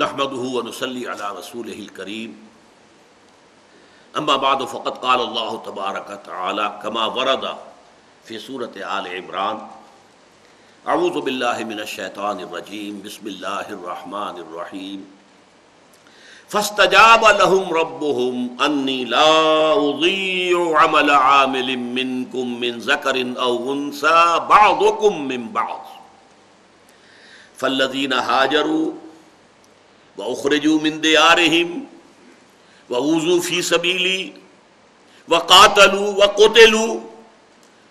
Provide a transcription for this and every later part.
نحمده ونصلي على رسوله الكريم اما بعد فقد قال الله تبارك وتعالى كما ورد في سورة آل عمران اعوذ بالله من الشیطان الرجیم بسم اللہ الرحمن الرحیم فاستجاب لهم ربهم انی لا اضيع عمل عامل منكم من ذکر او انثى بعضكم من بعض فالذین هاجروا وَأُخْرِجُوا مِن دِيَارِهِمْ وَأُوذُوا فِي سَبِيلِي وَقَاتَلُوا وَقُتِلُوا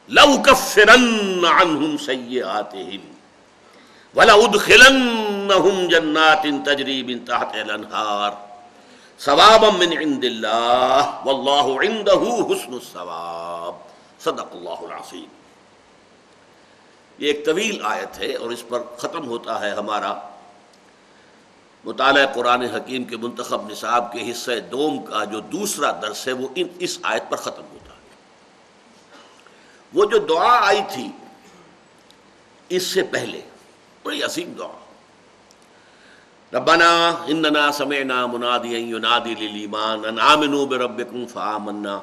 لَأُكَفِّرَنَّ عَنْهُمْ سَيِّئَاتِهِمْ وَلَأُدْخِلَنَّهُمْ جَنَّاتٍ تَجْرِي مِن تَحْتِهَا الْأَنْهَارُ ثَوَابًا مِّنْ عِندِ اللَّهِ وَاللَّهُ عِندَهُ حُسْنُ الثَّوَابِ صدق اللہ العظیم۔ یہ ایک طویل آیت ہے اور اس پر ختم ہوتا ہے ہمارا مطالعہ قرآن حکیم کے منتخب نصاب کے حصہ دوم کا جو دوسرا درس ہے وہ اس آیت پر ختم ہوتا ہے۔ وہ جو دعا آئی تھی اس سے پہلے بڑی عظیم دعا، ربنا اننا سمعنا منادیا ینادی للایمان ان آمنوا بربکم فآمنا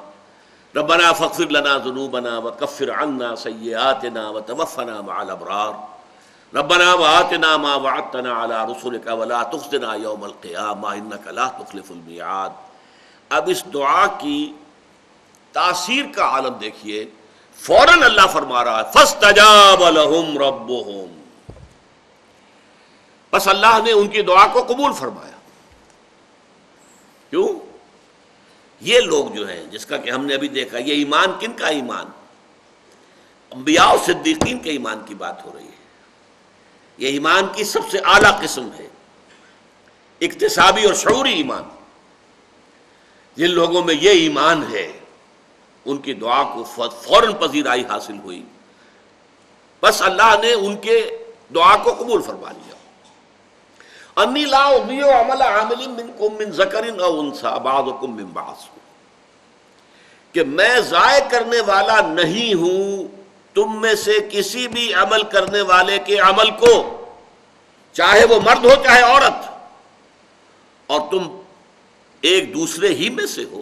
ربنا فاغفر لنا ذنوبنا وکفر عنا سیئاتنا وتوفنا مع الابرار ربنا وآتنا ما وعدتنا على رسلك ولا تخزنا يوم القيامة إنك لا تخلف الميعاد۔ اب اس دعا کی تاثیر کا عالم دیکھیے، فوراً اللہ فرما رہا ہے فاستجاب لهم ربهم، بس اللہ نے ان کی دعا کو قبول فرمایا۔ کیوں؟ یہ لوگ جو ہیں جس کا کہ ہم نے ابھی دیکھا، یہ ایمان کن کا ایمان؟ انبیاء و صدیقین کے ایمان کی بات ہو رہی ہے۔ یہ ایمان کی سب سے اعلیٰ قسم ہے، اکتسابی اور شعوری ایمان۔ جن لوگوں میں یہ ایمان ہے ان کی دعا کو فوراً پذیرائی حاصل ہوئی، بس اللہ نے ان کے دعا کو قبول فرما لیا۔ انی لا اضیع عمل عامل منکم من ذکر او انثی بعضکم من بعض، کہ میں ضائع کرنے والا نہیں ہوں تم میں سے کسی بھی عمل کرنے والے کے عمل کو، چاہے وہ مرد ہو چاہے عورت، اور تم ایک دوسرے ہی میں سے ہو۔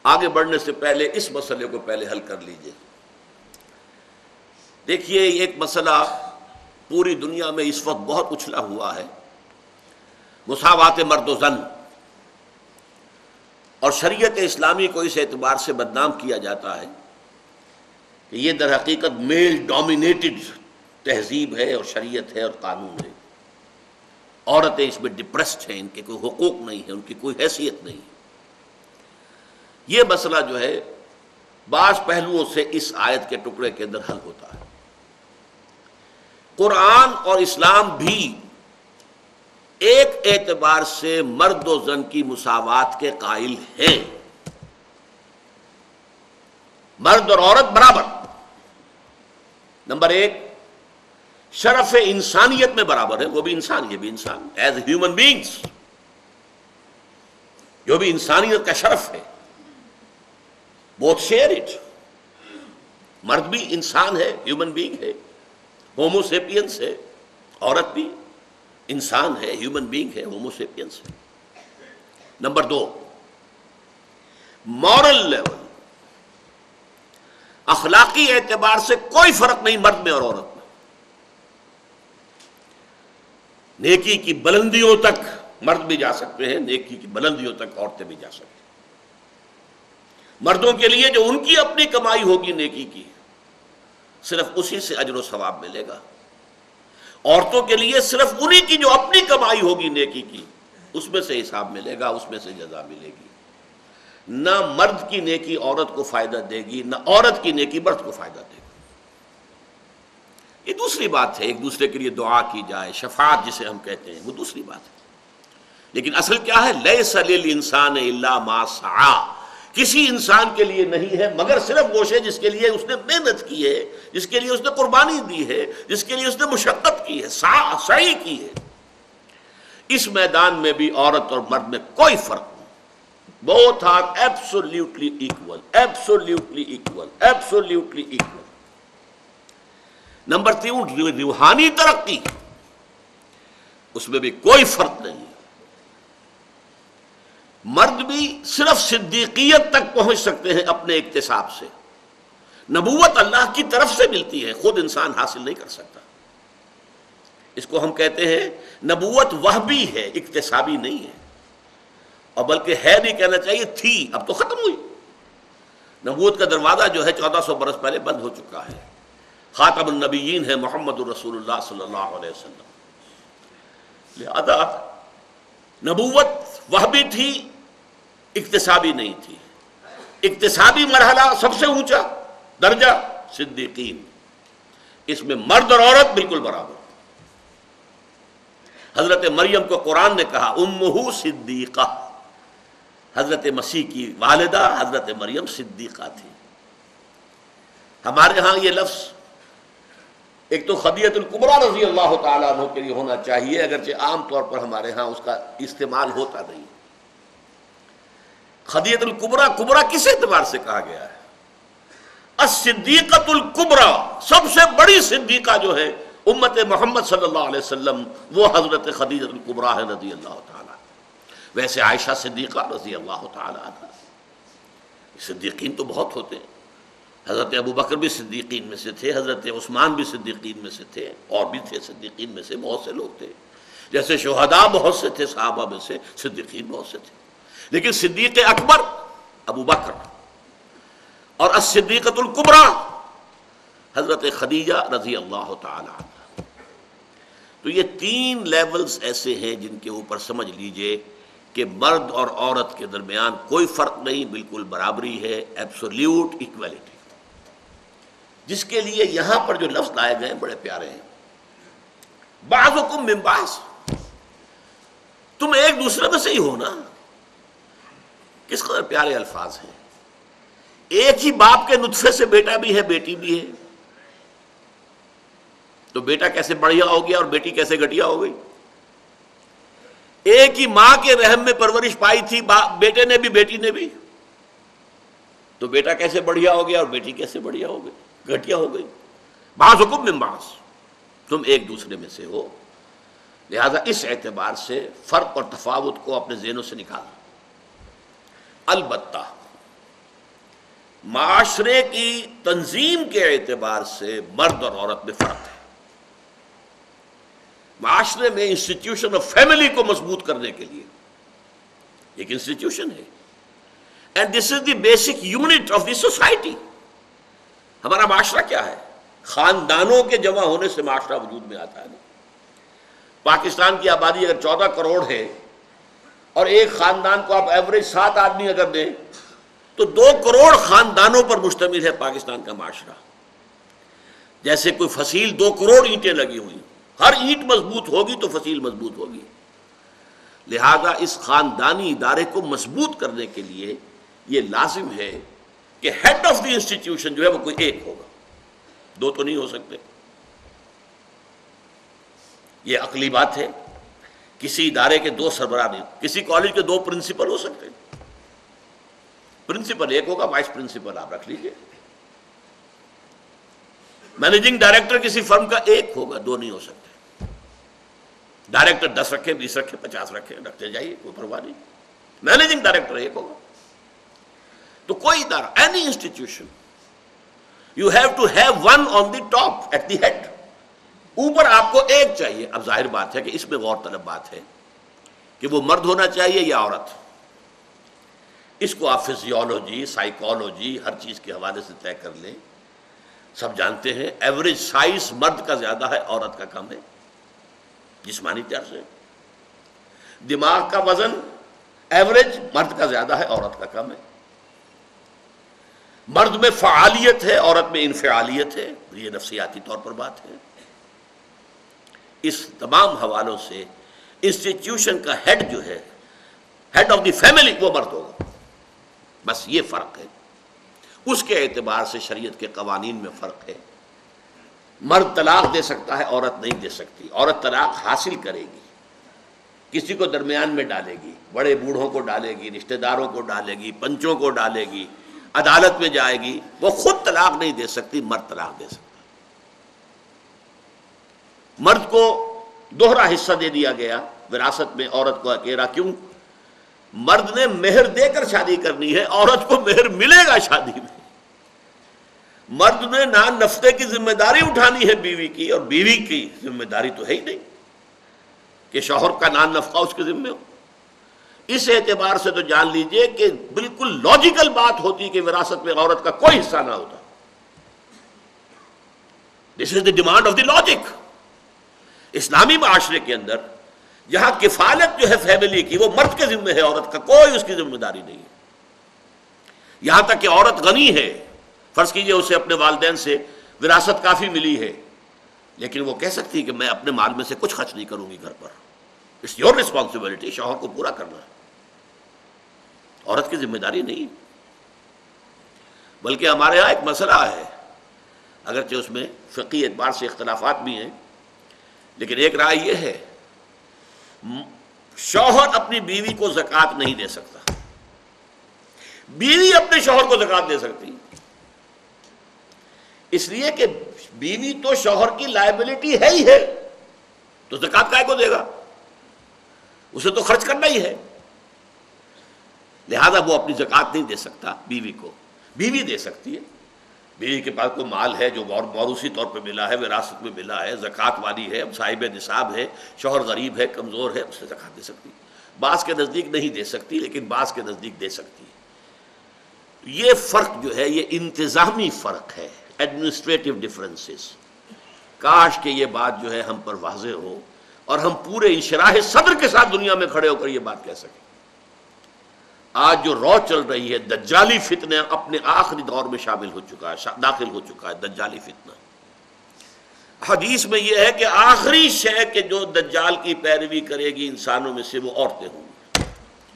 آگے بڑھنے سے پہلے اس مسئلے کو پہلے حل کر لیجئے۔ دیکھیے ایک مسئلہ پوری دنیا میں اس وقت بہت اچھلا ہوا ہے، مساوات مرد و زن، اور شریعت اسلامی کو اس اعتبار سے بدنام کیا جاتا ہے کہ یہ در حقیقت میل ڈومینیٹڈ تہذیب ہے اور شریعت ہے اور قانون ہے۔ عورتیں اس میں ڈپریسڈ ہیں، ان کے کوئی حقوق نہیں ہے، ان کی کوئی حیثیت نہیں۔ یہ مسئلہ جو ہے بعض پہلوؤں سے اس آیت کے ٹکڑے کے اندر حل ہوتا ہے۔ قرآن اور اسلام بھی ایک اعتبار سے مرد و زن کی مساوات کے قائل ہیں، مرد اور عورت برابر۔ نمبر ایک، شرف انسانیت میں برابر ہے، وہ بھی انسان یہ بھی انسان، ایز ہیومن بینگز جو بھی انسانیت کا شرف ہے، بوتھ شیئر اٹ۔ مرد بھی انسان ہے، ہیومن بینگ ہے، ہومو سیپینس ہے، عورت بھی انسان ہے، ہیومن بینگ ہے، ہومو سیپینس ہے۔ نمبر دو، مورل لیول، اخلاقی اعتبار سے کوئی فرق نہیں مرد میں اور عورت میں۔ نیکی کی بلندیوں تک مرد بھی جا سکتے ہیں، نیکی کی بلندیوں تک عورتیں بھی جا سکتی ہیں۔ مردوں کے لیے جو ان کی اپنی کمائی ہوگی نیکی کی، صرف اسی سے اجر و ثواب ملے گا۔ عورتوں کے لیے صرف انہی کی جو اپنی کمائی ہوگی نیکی کی، اس میں سے حساب ملے گا، اس میں سے جزا ملے گی۔ نہ مرد کی نیکی عورت کو فائدہ دے گی، نہ عورت کی نیکی مرد کو فائدہ دے گی۔ یہ دوسری بات ہے، ایک دوسرے کے لیے دعا کی جائے، شفاعت جسے ہم کہتے ہیں، وہ دوسری بات ہے۔ لیکن اصل کیا ہے؟ لیس للانسان الا ما سعی، کسی انسان کے لیے نہیں ہے مگر صرف وہ شے جس کے لیے اس نے محنت کی ہے، جس کے لیے اس نے قربانی دی ہے، جس کے لیے اس نے مشقت کی ہے، سعی کی ہے۔ اس میدان میں بھی عورت اور مرد میں کوئی فرق نہیں، both are absolutely equal, absolutely equal, absolutely equal۔ Number 3، روحانی ترقی۔ اس میں بھی کوئی فرق نہیں ہے. مرد بھی صرف صدیقیت تک پہنچ سکتے ہیں اپنے اکتساب سے. نبوت اللہ کی طرف سے ملتی ہے، خود انسان حاصل نہیں کر سکتا. اس کو ہم کہتے ہیں نبوت وہبی ہے، اکتسابی نہیں ہے. اور بلکہ ہے نہیں کہنا چاہیے، تھی، اب تو ختم ہوئی. نبوت کا دروازہ جو ہے 1400 برس پہلے بند ہو چکا ہے. خاتم النبیین ہے محمد الرسول اللہ صلی اللہ علیہ وسلم. لہذا نبوت وہبی تھی، اکتسابی نہیں تھی. اکتسابی مرحلہ سب سے اونچا درجہ صدیقین، اس میں مرد اور عورت بالکل برابر. حضرت مریم کو قرآن نے کہا امہ صدیقہ، حضرت مسیح کی والدہ حضرت مریم صدیقہ تھی. ہمارے ہاں یہ لفظ ایک تو خدیجہ الکبریٰ رضی اللہ تعالیٰ عنہ کے لیے ہونا چاہیے، اگرچہ عام طور پر ہمارے ہاں اس کا استعمال ہوتا نہیں. خدیجہ الکبریٰ، کبریٰ کس اعتبار سے کہا گیا ہے؟ الصدیقۃ الکبریٰ، سب سے بڑی صدیقہ جو ہے امت محمد صلی اللہ علیہ وسلم، وہ حضرت خدیجہ الکبریٰ ہے رضی اللہ تعالیٰ. ویسے عائشہ صدیقہ رضی اللہ تعالیٰ عنہ. صدیقین تو بہت ہوتے ہیں. حضرت ابو بکر بھی صدیقین میں سے تھے، حضرت عثمان بھی صدیقین میں سے تھے، اور بھی تھے صدیقین میں سے بہت سے لوگ تھے. جیسے شہداء بہت سے تھے، صحابہ میں سے صدیقین بہت سے تھے. لیکن صدیق اکبر ابو بکر اور الصدیقۃ الکبریٰ حضرت خدیجہ رضی اللہ تعالی عنہ. تو یہ 3 لیولز ایسے ہیں جن کے اوپر سمجھ لیجئے کہ مرد اور عورت کے درمیان کوئی فرق نہیں، بالکل برابری ہے، ایبسولیوٹ ایکویلٹی. جس کے لیے یہاں پر جو لفظ لائے گئے ہیں بڑے پیارے ہیں. بعضکم من بعض، تم ایک دوسرے میں سے ہی ہو نا. کس قدر پیارے الفاظ ہیں. ایک ہی باپ کے نطفے سے بیٹا بھی ہے، بیٹی بھی ہے. تو بیٹا کیسے بڑھیا ہو گیا اور بیٹی کیسے گھٹیا ہو گئی؟ ایک ہی ماں کے رحم میں پرورش پائی تھی بیٹے نے بھی بیٹی نے بھی، تو بیٹا کیسے بڑھیا ہو گیا اور بیٹی کیسے بڑھیا ہو گئی، گھٹیا ہو گئی. بعضکم من بعض، تم ایک دوسرے میں سے ہو. لہذا اس اعتبار سے فرق اور تفاوت کو اپنے ذہنوں سے نکالو. البتہ معاشرے کی تنظیم کے اعتبار سے مرد اور عورت میں فرق ہے. معاشرے میں انسٹیٹیوشن آف فیملی کو مضبوط کرنے کے لیے ایک انسٹیٹیوشن ہے، and this is the basic unit of the society. ہمارا معاشرہ کیا ہے؟ خاندانوں کے جمع ہونے سے معاشرہ وجود میں آتا ہے. پاکستان کی آبادی اگر 14 کروڑ ہے اور ایک خاندان کو آپ ایوریج 7 آدمی اگر دیں تو 2 کروڑ خاندانوں پر مشتمل ہے پاکستان کا معاشرہ. جیسے کوئی فصیل 2 کروڑ اینٹیں لگی ہوئی، ہر اینٹ مضبوط ہوگی تو فصیل مضبوط ہوگی. لہذا اس خاندانی ادارے کو مضبوط کرنے کے لیے یہ لازم ہے کہ ہیڈ آف دی انسٹیٹیوشن جو ہے وہ کوئی ایک ہوگا، 2 تو نہیں ہو سکتے. یہ عقلی بات ہے. کسی ادارے کے 2 سربراہ نہیں، کسی کالج کے 2 پرنسپل ہو سکتے ہیں. پرنسپل ایک ہوگا، وائس پرنسپل آپ رکھ لیجئے. مینیجنگ ڈائریکٹر کسی فرم کا ایک ہوگا، 2 نہیں ہو سکتے. ڈائریکٹر 10 رکھے، 20 رکھے، 50 رکھے، رکھتے جائیے، کوئی پرواہ نہیں. مینیجنگ ڈائریکٹر ایک ہوگا. تو کوئی ادارہ، any institution, you have to have one on the top at the head. اوپر آپ کو ایک چاہیے. اب ظاہر بات ہے کہ اس میں غور طلب بات ہے کہ وہ مرد ہونا چاہیے یا عورت. اس کو آپ فزیولوجی، سائیکالوجی، ہر چیز کے حوالے سے طے کر لیں. سب جانتے ہیں ایوریج سائز مرد کا زیادہ ہے، عورت کا کم ہے، جسمانی طور سے. دماغ کا وزن ایوریج مرد کا زیادہ ہے، عورت کا کم ہے. مرد میں فعالیت ہے، عورت میں انفعالیت ہے. یہ نفسیاتی طور پر بات ہے. اس تمام حوالوں سے انسٹیٹیوشن کا ہیڈ جو ہے، ہیڈ آف دی فیملی، وہ مرد ہوگا. بس یہ فرق ہے. اس کے اعتبار سے شریعت کے قوانین میں فرق ہے. مرد طلاق دے سکتا ہے، عورت نہیں دے سکتی. عورت طلاق حاصل کرے گی، کسی کو درمیان میں ڈالے گی، بڑے بوڑھوں کو ڈالے گی، رشتہ داروں کو ڈالے گی، پنچوں کو ڈالے گی، عدالت میں جائے گی. وہ خود طلاق نہیں دے سکتی، مرد طلاق دے سکتا. مرد کو دوہرا حصہ دے دیا گیا وراثت میں عورت کو اکیلا. کیوں؟ مرد نے مہر دے کر شادی کرنی ہے، عورت کو مہر ملے گا شادی میں. مرد نے نان نفقے کی ذمہ داری اٹھانی ہے بیوی کی، اور بیوی کی ذمہ داری تو ہے ہی نہیں کہ شوہر کا نان نفقہ اس کے ذمہ ہو. اس اعتبار سے تو جان لیجئے کہ بالکل لاجیکل بات ہوتی کہ وراثت میں عورت کا کوئی حصہ نہ ہوتا. دس از دی ڈیمانڈ آف دی لاجک. اسلامی معاشرے کے اندر جہاں کفالت جو ہے فیملی کی وہ مرد کے ذمہ ہے، عورت کا کوئی اس کی ذمہ داری نہیں ہے. یہاں تک کہ عورت غنی ہے، فرض کیجئے اسے اپنے والدین سے وراثت کافی ملی ہے، لیکن وہ کہہ سکتی ہے کہ میں اپنے مال میں سے کچھ خرچ نہیں کروں گی گھر پر. اٹس یور ریسپانسبلٹی، شوہر کو پورا کرنا ہے، عورت کی ذمہ داری نہیں. بلکہ ہمارے ہاں ایک مسئلہ ہے، اگرچہ اس میں فقہی اعتبار سے اختلافات بھی ہیں، لیکن ایک رائے یہ ہے شوہر اپنی بیوی کو زکوٰۃ نہیں دے سکتا، بیوی اپنے شوہر کو زکوٰۃ دے سکتی، اس لیے کہ بیوی تو شوہر کی لائبلٹی ہے ہی ہے، تو زکوٰۃ کائے کو دے گا؟ اسے تو خرچ کرنا ہی ہے. لہذا وہ اپنی زکوٰۃ نہیں دے سکتا بیوی کو. بیوی دے سکتی ہے، بیوی کے پاس کوئی مال ہے جو موروثی طور پہ ملا ہے، وراثت میں ملا ہے، زکوٰۃ والی ہے، صاحب نصاب ہے، شوہر غریب ہے، کمزور ہے، اسے زکوٰۃ دے سکتی. بعض کے نزدیک نہیں دے سکتی، لیکن بعض کے نزدیک دے سکتی ہے. یہ فرق جو ہے یہ انتظامی فرق ہے، ایڈمنسٹریٹو ڈفرینسز. کاش کہ یہ بات جو ہے ہم پر واضح ہو اور ہم پورے انشراح صدر کے ساتھ دنیا میں کھڑے ہو کر یہ بات کہہ سکیں. آج جو رو چل رہی ہے، دجالی فتنہ اپنے آخری دور میں شامل ہو چکا ہے، داخل ہو چکا ہے دجالی فتنہ. حدیث میں یہ ہے کہ آخری شے کہ جو دجال کی پیروی کرے گی انسانوں میں سے وہ عورتیں ہوں گی،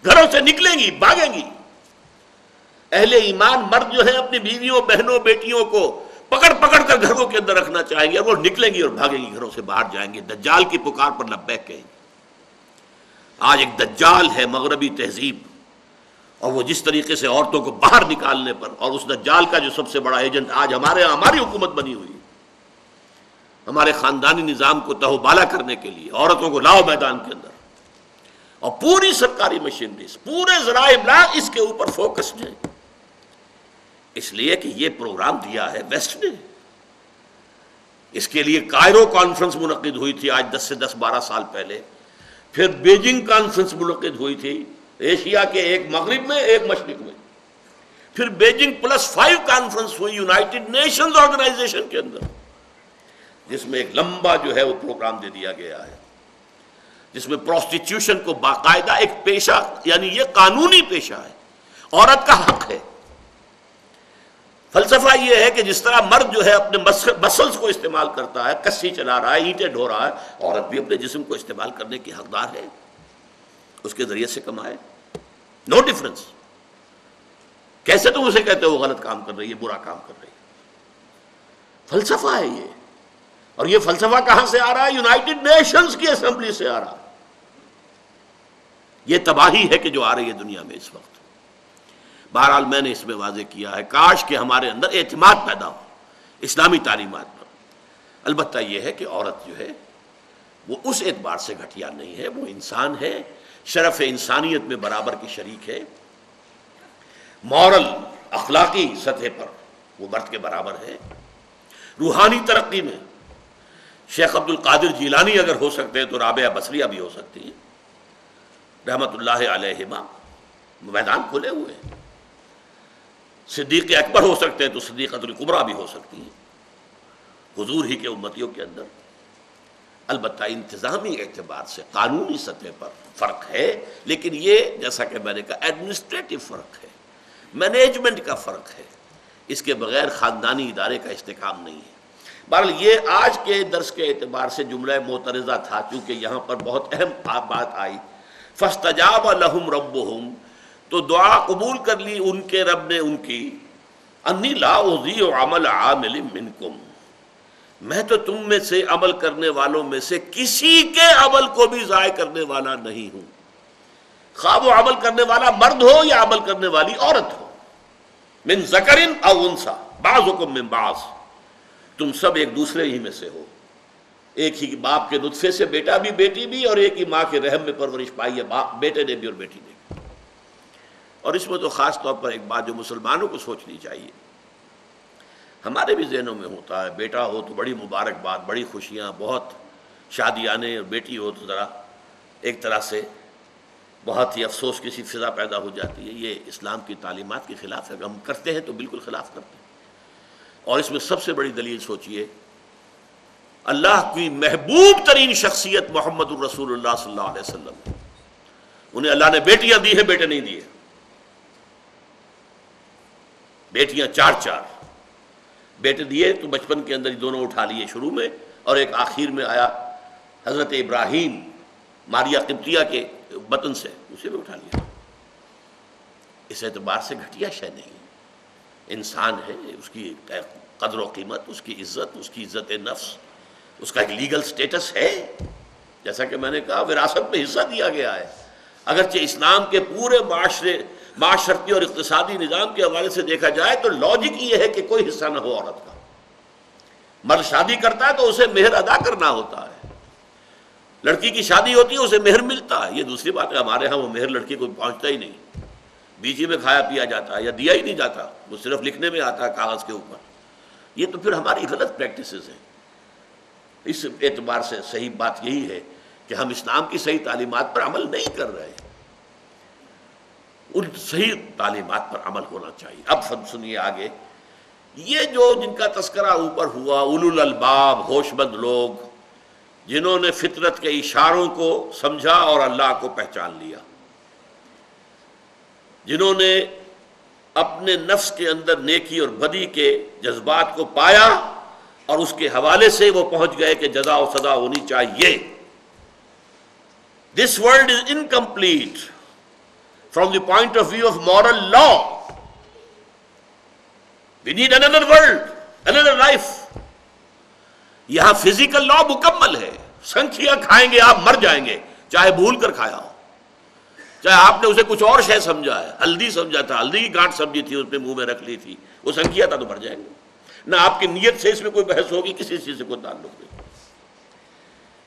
گھروں سے نکلیں گی، بھاگیں گی. اہل ایمان مرد جو ہیں اپنی بیویوں، بہنوں، بیٹیوں کو پکڑ پکڑ کر گھروں کے اندر رکھنا چاہیں گے، اور وہ نکلیں گی اور بھاگیں گی، گھروں سے باہر جائیں گے، دجال کی پکار پر لبیک کہیں گے. آج ایک دجال ہے مغربی تہذیب، اور وہ جس طریقے سے عورتوں کو باہر نکالنے پر، اور اس دجال کا جو سب سے بڑا ایجنٹ آج ہماری حکومت بنی ہوئی ہے، ہمارے خاندانی نظام کو تہو بالا کرنے کے لیے عورتوں کو لاؤ میدان کے اندر، اور پوری سرکاری مشینریز، پورے ذرائع ابلاغ اس کے اوپر فوکسڈ ہیں. اس لیے کہ یہ پروگرام دیا ہے ویسٹ نے. اس کے لیے کائرو کانفرنس منعقد ہوئی تھی آج 10 سے 12 سال پہلے، پھر بیجنگ کانفرنس منعقد ہوئی تھی ایشیا کے ایک مغرب میں ایک مشرق میں، پھر بیجنگ +5 کانفرنس ہوئی یونائٹڈ نیشنز آرگنائزیشن کے اندر، جس میں ایک لمبا جو ہے وہ پروگرام دے دیا گیا ہے، جس میں پروسٹیٹیوشن کو باقاعدہ ایک پیشہ، یعنی یہ قانونی پیشہ ہے، عورت کا حق ہے. فلسفہ یہ ہے کہ جس طرح مرد جو ہے اپنے مسلز کو استعمال کرتا ہے، کسی چلا رہا ہے، اینٹیں ڈھو رہا ہے، عورت بھی اپنے جسم کو استعمال کرنے کی حقدار ہے، اس کے ذریعے سے کمائے. No difference. کیسے تم اسے کہتے ہو وہ غلط کام کر رہی ہے، برا کام کر رہی ہے؟ فلسفہ ہے یہ. اور یہ فلسفہ کہاں سے آ رہا ہے؟ یونائٹڈ نیشنز کی اسمبلی سے آ رہا ہے. یہ تباہی ہے کہ جو آ رہی ہے دنیا میں اس وقت. بہرحال میں نے اس میں واضح کیا ہے، کاش کہ ہمارے اندر اعتماد پیدا ہو اسلامی تعلیمات پر. البتہ یہ ہے کہ عورت جو ہے وہ اس اعتبار سے گھٹیا نہیں ہے، وہ انسان ہے، شرف انسانیت میں برابر کی شریک ہے، مورل اخلاقی سطح پر وہ مرد کے برابر ہے، روحانی ترقی میں شیخ عبد القادر جیلانی اگر ہو سکتے ہیں تو رابعہ بصریہ بھی ہو سکتی ہیں رحمت اللہ علیہما. میدان کھلے ہوئے ہیں. صدیق اکبر ہو سکتے ہیں تو صدیقۃ الکبریٰ بھی ہو سکتی ہیں حضور ہی کے امتیوں کے اندر. البتہ انتظامی اعتبار سے قانونی سطح پر فرق ہے، لیکن یہ جیسا کہ میں نے کہا ایڈمنسٹریٹو فرق ہے، مینجمنٹ کا فرق ہے. اس کے بغیر خاندانی ادارے کا استحکام نہیں ہے. بہرحال یہ آج کے درس کے اعتبار سے جملہ معترضہ تھا، چونکہ یہاں پر بہت اہم بات آئی. فاستجاب لهم ربهم، تو دعا قبول کر لی ان کے رب نے ان کی. انی لا اضیع عمل عامل منکم، میں تو تم میں سے عمل کرنے والوں میں سے کسی کے عمل کو بھی ضائع کرنے والا نہیں ہوں، خواہ وہ عمل کرنے والا مرد ہو یا عمل کرنے والی عورت ہو. من ذکر او انثی بعضکم من بعض، تم سب ایک دوسرے ہی میں سے ہو. ایک ہی باپ کے نطفے سے بیٹا بھی بیٹی بھی، اور ایک ہی ماں کے رحم میں پرورش پائی ہے بیٹے نے بھی اور بیٹی نے بھی۔ اور اس میں تو خاص طور پر ایک بات جو مسلمانوں کو سوچنی چاہیے، ہمارے بھی ذہنوں میں ہوتا ہے بیٹا ہو تو بڑی مبارکباد، بڑی خوشیاں، بہت شادیانے، اور بیٹی ہو تو ذرا ایک طرح سے بہت ہی افسوس کی سی فضا پیدا ہو جاتی ہے۔ یہ اسلام کی تعلیمات کے خلاف ہے، اگر ہم کرتے ہیں تو بالکل خلاف کرتے ہیں۔ اور اس میں سب سے بڑی دلیل سوچئے، اللہ کی محبوب ترین شخصیت محمد الرسول اللہ صلی اللہ علیہ وسلم، انہیں اللہ نے بیٹیاں دی ہیں، بیٹے نہیں دیے۔ بیٹیاں چار بیٹے دیے تو بچپن کے اندر ہی دونوں اٹھا لیے شروع میں، اور ایک آخر میں آیا حضرت ابراہیم ماریا قبطیہ کے بطن سے، اسے بھی اٹھا لیا۔ اس اعتبار سے گھٹیا شے نہیں، انسان ہے، اس کی قدر و قیمت، اس کی عزت نفس، اس کا ایک لیگل سٹیٹس ہے۔ جیسا کہ میں نے کہا وراثت میں حصہ دیا گیا ہے، اگرچہ اسلام کے پورے معاشرتی اور اقتصادی نظام کے حوالے سے دیکھا جائے تو لاجک یہ ہے کہ کوئی حصہ نہ ہو عورت کا۔ مرد شادی کرتا ہے تو اسے مہر ادا کرنا ہوتا ہے، لڑکی کی شادی ہوتی ہے اسے مہر ملتا ہے۔ یہ دوسری بات ہے، ہمارے ہاں وہ مہر لڑکی کو پہنچتا ہی نہیں، بیچ میں کھایا پیا جاتا ہے یا دیا ہی نہیں جاتا، وہ صرف لکھنے میں آتا ہے کاغذ کے اوپر۔ یہ تو پھر ہماری غلط پریکٹسز ہیں۔ اس اعتبار سے صحیح بات یہی ہے کہ ہم اسلام کی صحیح تعلیمات پر عمل نہیں کر رہے، ان صحیح تعلیمات پر عمل ہونا چاہیے۔ اب سنیے آگے، یہ جو جن کا تذکرہ اوپر ہوا، اولو الالباب، ہوش مند لوگ جنہوں نے فطرت کے اشاروں کو سمجھا اور اللہ کو پہچان لیا، جنہوں نے اپنے نفس کے اندر نیکی اور بدی کے جذبات کو پایا اور اس کے حوالے سے وہ پہنچ گئے کہ جزا و سزا ہونی چاہیے۔ This world is incomplete from the point of view of moral law. We need another world, another life. یہاں فزیکل لا مکمل ہے، سنکھیا کھائیں گے آپ مر جائیں گے، چاہے بھول کر کھایا ہو، چاہے آپ نے اسے کچھ اور شے سمجھا ہے، ہلدی سمجھا تھا، ہلدی کی گانٹ سمجھی تھی، اس نے منہ میں رکھ لی تھی، وہ سنکھیا تھا تو مر جائیں گے۔ نہ آپ کی نیت سے اس میں کوئی بحث ہوگی، کسی چیز سے کوئی تعلق نہیں،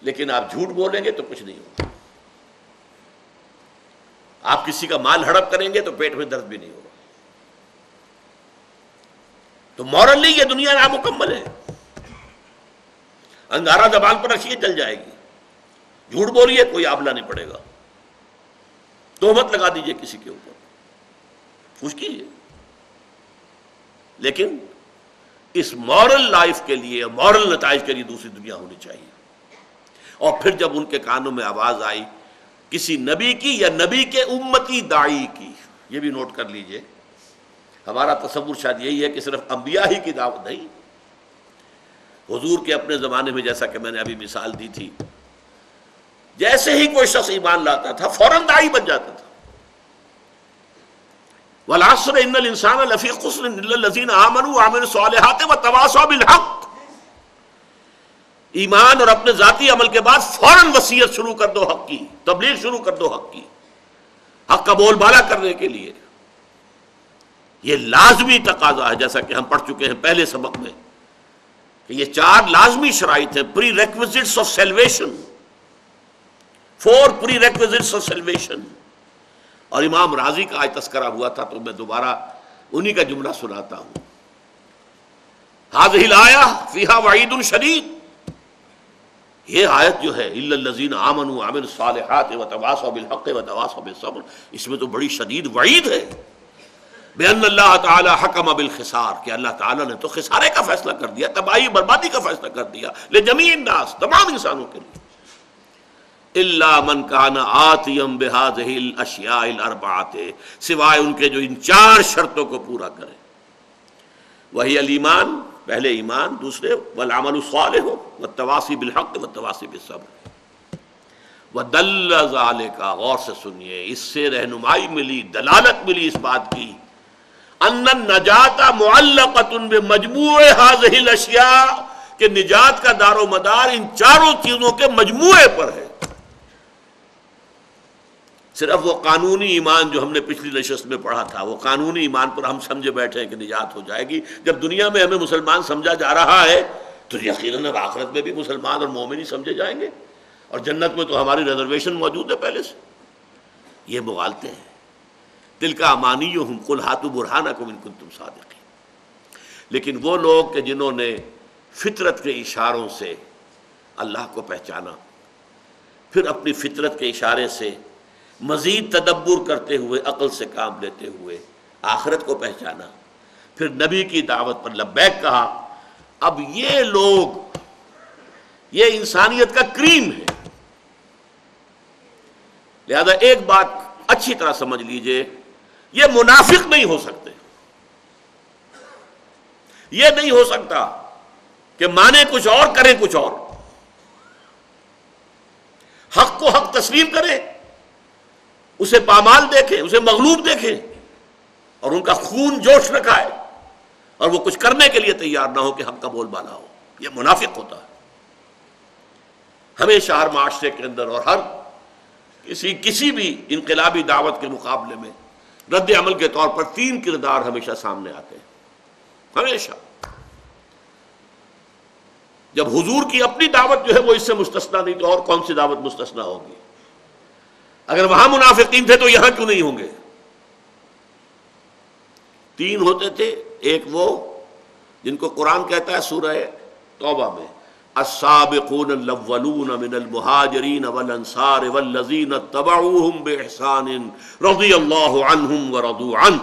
لیکن آپ جھوٹ بولیں گے تو کچھ نہیں ہوگا، آپ کسی کا مال ہڑپ کریں گے تو پیٹ میں درد بھی نہیں ہوگا۔ تو مورلی یہ دنیا نامکمل ہے، انگارہ زبان پر رکھیے چل جائے گی، جھوٹ بولیے کوئی آبلہ نہیں پڑے گا، تہمت لگا دیجئے کسی کے اوپر، خوش کیجئے، لیکن اس مورل لائف کے لیے، مورل نتائج کے لیے دوسری دنیا ہونی چاہیے۔ اور پھر جب ان کے کانوں میں آواز آئی کسی نبی کی یا نبی کے امتی داعی کی، یہ بھی نوٹ کر لیجئے، ہمارا تصور شاید یہی ہے کہ صرف انبیاء ہی کی دعوت نہیں، حضور کے اپنے زمانے میں جیسا کہ میں نے ابھی مثال دی تھی، جیسے ہی کوئی شخص ایمان لاتا تھا فوراً داعی بن جاتا تھا۔ والعصر ان الانسان لفی خسر الا الذین آمنوا وعملوا الصالحات وتواصوا بالحق، ایمان اور اپنے ذاتی عمل کے بعد فوراً وصیت شروع کر دو حق کی، تبلیغ شروع کر دو حق کی، حق کا بول بالا کرنے کے لیے۔ یہ لازمی تقاضا ہے، جیسا کہ ہم پڑھ چکے ہیں پہلے سبق میں کہ یہ 4 لازمی شرائط ہیں، prerequisites of salvation, 4 prerequisites of salvation. اور امام راضی کا آج تذکرہ ہوا تھا تو میں دوبارہ انہی کا جملہ سناتا ہوں۔ هذه الآیہ فیہا وعید شدید، یہ آیت جو ہے الا الذین آمنوا وعملوا الصالحات وتواصوا بالحق وتواصوا بالصبر، اس میں تو بڑی شدید وعید ہے، بأن اللہ تعالی حکم بالخسار، کہ اللہ تعالیٰ نے تو خسارے کا فیصلہ کر دیا، تباہی بربادی کا فیصلہ کر دیا، لجمیع الناس، تمام انسانوں کے لیے، الا من کان آتیا بہذہ الاشیاء الاربعۃ، سوائے ان کے جو ان 4 شرطوں کو پورا کرے، وہی الایمان، پہلے ایمان، دوسرے والعمل الصالح والتواصی بالحق والتواصی بالصبر، ودل ذالک، غور سے سنیے، اس سے رہنمائی ملی، دلالت ملی اس بات کی، ان النجات معلقۃ بمجموع هذه الاشیاء، کہ نجات کا دار و مدار ان 4 چیزوں کے مجموعے پر ہے۔ صرف وہ قانونی ایمان جو ہم نے پچھلی نشست میں پڑھا تھا، وہ قانونی ایمان پر ہم سمجھے بیٹھے ہیں کہ نجات ہو جائے گی، جب دنیا میں ہمیں مسلمان سمجھا جا رہا ہے تو یقیناً اب آخرت میں بھی مسلمان اور مومن ہی سمجھے جائیں گے، اور جنت میں تو ہماری ریزرویشن موجود ہے پہلے سے۔ یہ مغالطے ہیں۔ تلک امانیہم قل ہاتوا برہانکم ان کنتم صادقین۔ لیکن وہ لوگ کہ جنہوں نے فطرت کے اشاروں سے اللہ کو پہچانا، پھر اپنی فطرت کے اشارے سے مزید تدبر کرتے ہوئے، عقل سے کام لیتے ہوئے آخرت کو پہچانا، پھر نبی کی دعوت پر لبیک کہا، اب یہ لوگ، یہ انسانیت کا کریم ہے۔ لہذا ایک بات اچھی طرح سمجھ لیجئے، یہ منافق نہیں ہو سکتے۔ یہ نہیں ہو سکتا کہ مانے کچھ اور کریں کچھ اور، حق کو حق تسلیم کریں، اسے پامال دیکھیں، اسے مغلوب دیکھیں، اور ان کا خون جوش رکھا ہے، اور وہ کچھ کرنے کے لیے تیار نہ ہو کہ حق کا بول بالا ہو۔ یہ منافق ہوتا ہے۔ ہمیشہ ہر معاشرے کے اندر اور ہر کسی بھی انقلابی دعوت کے مقابلے میں رد عمل کے طور پر 3 کردار ہمیشہ سامنے آتے ہیں، ہمیشہ۔ جب حضور کی اپنی دعوت جو ہے وہ اس سے مستثنا نہیں، تو اور کون سی دعوت مستثنا ہوگی؟ اگر وہاں منافقین تھے تو یہاں کیوں نہیں ہوں گے؟ 3 ہوتے تھے۔ ایک وہ جن کو قرآن کہتا ہے سورہ توبہ میں، السابقون الاولون من المہاجرین والانصار والذین اتبعوہم باحسان رضی اللہ عنہم ورضوا عنہ۔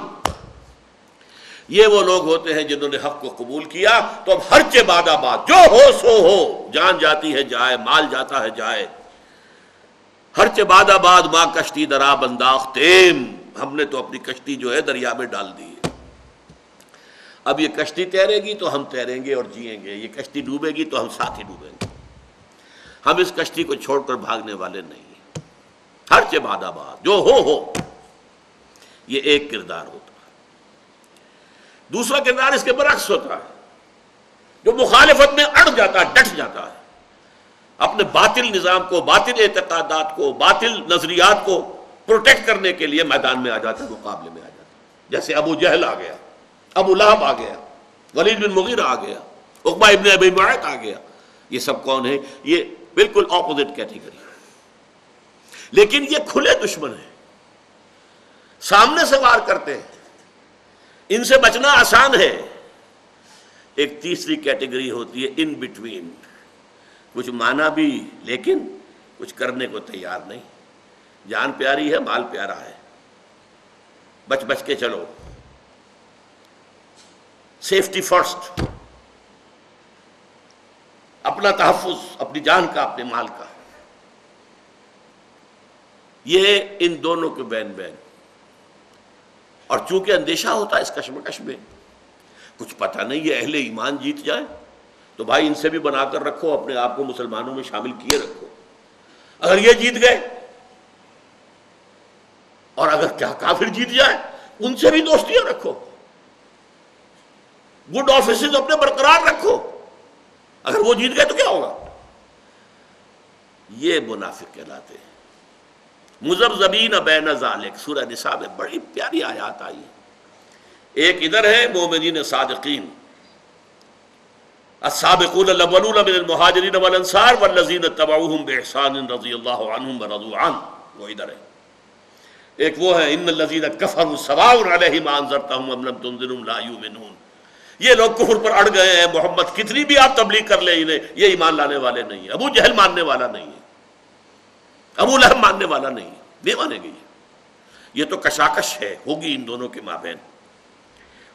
یہ وہ لوگ ہوتے ہیں جنہوں نے حق کو قبول کیا، تو اب ہر چہ بعد آباد، جو ہو سو ہو، جان جاتی ہے جائے، مال جاتا ہے جائے، ہر چہ بعد آباد ماں کشتی درا بنداختیم، ہم نے تو اپنی کشتی جو ہے دریا میں ڈال دی ہے۔ اب یہ کشتی تیرے گی تو ہم تیریں گے اور جئیں گے، یہ کشتی ڈوبے گی تو ہم ساتھ ہی ڈوبیں گے۔ ہم اس کشتی کو چھوڑ کر بھاگنے والے نہیں ہیں۔ ہر چہ بعد آباد، جو ہو۔ یہ ایک کردار ہوتا ہے۔ دوسرا کردار اس کے برعکس ہوتا ہے، جو مخالفت میں اڑ جاتا ہے، ڈٹ جاتا ہے، اپنے باطل نظام کو، باطل اعتقادات کو، باطل نظریات کو پروٹیکٹ کرنے کے لیے میدان میں آ جاتا ہے، مقابلے میں آ جاتا ہے۔ جیسے ابو جہل آ گیا، ابو لہب آ گیا، ولید بن مغیرہ آ گیا، عقبہ ابن ابی معیط آ گیا۔ یہ سب کون ہیں؟ یہ بالکل اپوزٹ کیٹیگری، لیکن یہ کھلے دشمن ہیں، سامنے سے وار کرتے ہیں، ان سے بچنا آسان ہے۔ ایک تیسری کیٹیگری ہوتی ہے ان بٹوین، کچھ مانا بھی لیکن کچھ کرنے کو تیار نہیں۔ جان پیاری ہے، مال پیارا ہے، بچ بچ کے چلو، سیفٹی فرسٹ، اپنا تحفظ، اپنی جان کا، اپنے مال کا۔ یہ ان دونوں کے بین بین، اور چونکہ اندیشہ ہوتا ہے اس کشمکش میں، کچھ پتہ نہیں یہ اہل ایمان جیت جائیں تو بھائی ان سے بھی بنا کر رکھو، اپنے آپ کو مسلمانوں میں شامل کیے رکھو۔ اگر یہ جیت گئے، اور اگر کیا کافر جیت جائے، ان سے بھی دوستیاں رکھو، گڈ آفیسز اپنے برقرار رکھو۔ اگر وہ جیت گئے تو کیا ہوگا؟ یہ منافق کہلاتے ہیں۔ مذبذبین بین ذالک، سورہ نساء میں بڑی پیاری آیات آئی ہیں۔ ایک ادھر ہے مومنین صادقین، السابقون الاولون من المہاجرین والانصار والذین اتبعوہم باحسان رضی اللہ عنہم ورضوا عنہ، وہ ادھر ہے۔ ایک وہ ہے ان الذین کفروا سواء علیہم انذرتہم ام لم تنذرہم لا یؤمنون۔ یہ لوگ کفر پر اڑ گئے ہیں، محمد کتنی بھی آپ تبلیغ کر لیں انہیں، یہ ایمان لانے والے نہیں ہیں۔ ابو جہل ماننے والا نہیں ہے، ابو لہب ماننے والا نہیں ہے، نہیں مانے گی۔ یہ تو کشاکش ہے، ہوگی ان دونوں کے مابین۔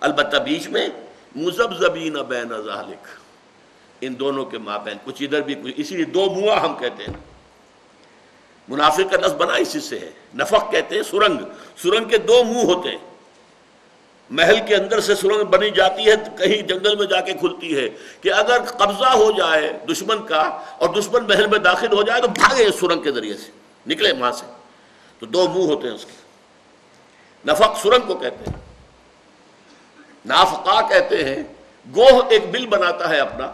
البتہ بیچ میں مذبذبین بین ذالک، ان دونوں کے مابین کچھ ادھر بھی کچھ، اسی لیے دو منہ ہم کہتے ہیں۔ منافق کا لفظ بنا اسی سے ہے، نفق کہتے ہیں سرنگ، سرنگ کے 2 منہ ہوتے ہیں۔ محل کے اندر سے سرنگ بنی جاتی ہے، کہیں جنگل میں جا کے کھلتی ہے کہ اگر قبضہ ہو جائے دشمن کا اور دشمن محل میں داخل ہو جائے تو بھاگے اس سرنگ کے ذریعے سے، نکلے وہاں سے۔ تو 2 منہ ہوتے ہیں اس کے۔ نفق سرنگ کو کہتے ہیں، نافقہ کہتے ہیں گوہ ایک بل بناتا ہے اپنا،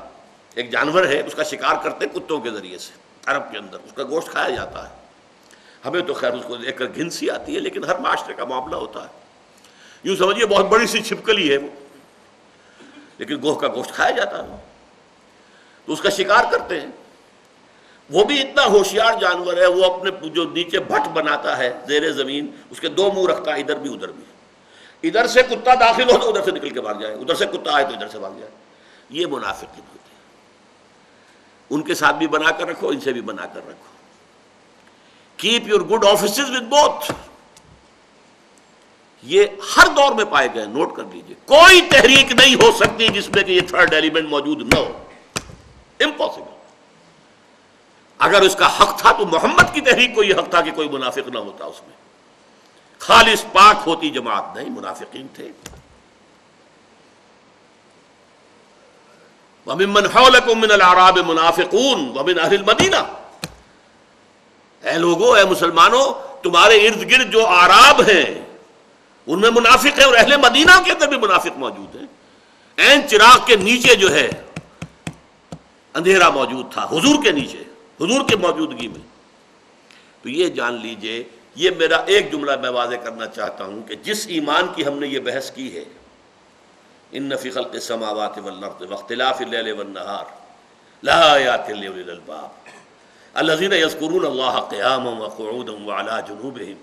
ایک جانور ہے، اس کا شکار کرتے ہیں کتوں کے ذریعے سے، عرب کے اندر اس کا گوشت کھایا جاتا ہے۔ ہمیں تو خیر اس کو دیکھ کر گھن سی آتی ہے، لیکن ہر معاشرے کا معاملہ ہوتا ہے۔ یوں سمجھیے بہت بڑی سی چھپکلی ہے وہ، لیکن گوہ کا گوشت کھایا جاتا ہے۔ تو اس کا شکار کرتے ہیں. وہ بھی اتنا ہوشیار جانور ہے، وہ اپنے جو نیچے بھٹ بناتا ہے زیر زمین، اس کے دو منہ رکھتا ہے، ادھر بھی ادھر بھی. ادھر سے کتا داخل ہو تو ادھر سے نکل کے بھاگ جائے، ادھر سے کتا آئے تو ادھر سے بھاگ جائے. یہ منافقین ہوتے ہیں. ان کے ساتھ بھی بنا کر رکھو، ان سے بھی بنا کر رکھو. Keep your good offices with both. یہ ہر دور میں پائے گئے، نوٹ کر لیجئے. کوئی تحریک نہیں ہو سکتی جس میں کہ یہ تھرڈ ایلیمنٹ موجود نہ ہو. امپاسبل. اگر اس کا حق تھا تو محمد کی تحریک کو یہ حق تھا کہ کوئی منافق نہ ہوتا اس میں. خالص پاک ہوتی جماعت نہیں، منافقین تھے. وَمِمَّنْ حَوْلَكُمْ مِنَ الْأَعْرَابِ مُنَافِقُونَ وَمِنْ أَهْلِ الْمَدِينَةِ. اے لوگو، اے مسلمانوں، تمہارے ارد گرد جو اعراب ہیں ان میں منافق ہیں، اور اہل مدینہ کے اندر بھی منافق موجود ہیں. عین چراغ کے نیچے جو ہے اندھیرا موجود تھا، حضور کے نیچے، حضور کی موجودگی میں. تو یہ جان لیجئے، یہ میرا ایک جملہ میں واضح کرنا چاہتا ہوں کہ جس ایمان کی ہم نے یہ بحث کی ہے، ان فی خلق السماوات والارض واختلاف اللیل والنہار لآیات لأولی الالباب الذین یذکرون اللہ قیاما وقعودا وعلی جنوبہم